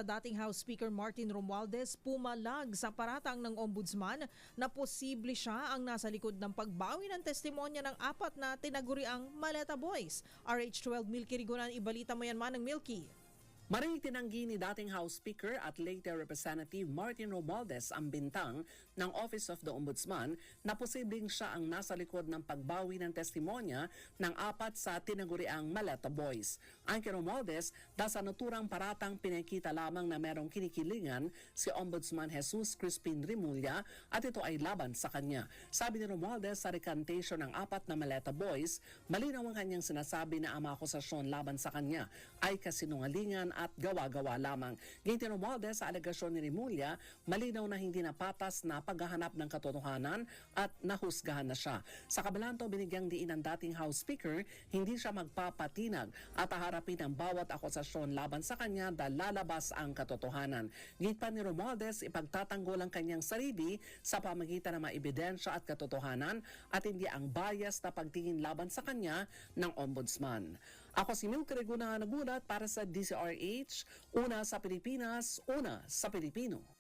Samantala, dating House Speaker Martin Romualdez pumalag sa paratang ng Ombudsman na posible siya ang nasa likod ng pagbawi ng testimonya ng apat na tinaguriang Maleta Boys. RH12 Milky Rigunan, ibalita mo yan manang Milky. Maring tinanggi ni dating House Speaker at later Representative Martin Romualdez ang bintang ng Office of the Ombudsman na posibleng siya ang nasa likod ng pagbawi ng testimonya ng apat sa tinaguriang Maleta Boys. Ang kay Romualdez, sa naturang paratang pinakita lamang na merong kinikilingan si Ombudsman Jesus Crispin Rimulya at ito ay laban sa kanya. Sabi ni Romualdez sa recantation ng apat na Maleta Boys, malinaw ang kanyang sinasabi na ang mga akusasyon laban sa kanya ay kasinungalingan at gawa-gawa lamang. Ginti Romualdez sa alegasyon ni Rimulya, malinaw na hindi napatas na paghahanap ng katotohanan at nahusgahan na siya. Sa kabalanto, binigyang diin ng dating House Speaker, hindi siya magpapatinag at haharapin ang bawat akusasyon laban sa kanya dahil lalabas ang katotohanan. Git pa ni Romualdez, ipagtatanggol ang kanyang sarili sa pamagitan ng mga ebidensya at katotohanan at hindi ang bias na pagtingin laban sa kanya ng Ombudsman. Ako si Milky Rigunan, nagulat para sa DZRH, una sa Pilipinas, una sa Pilipino.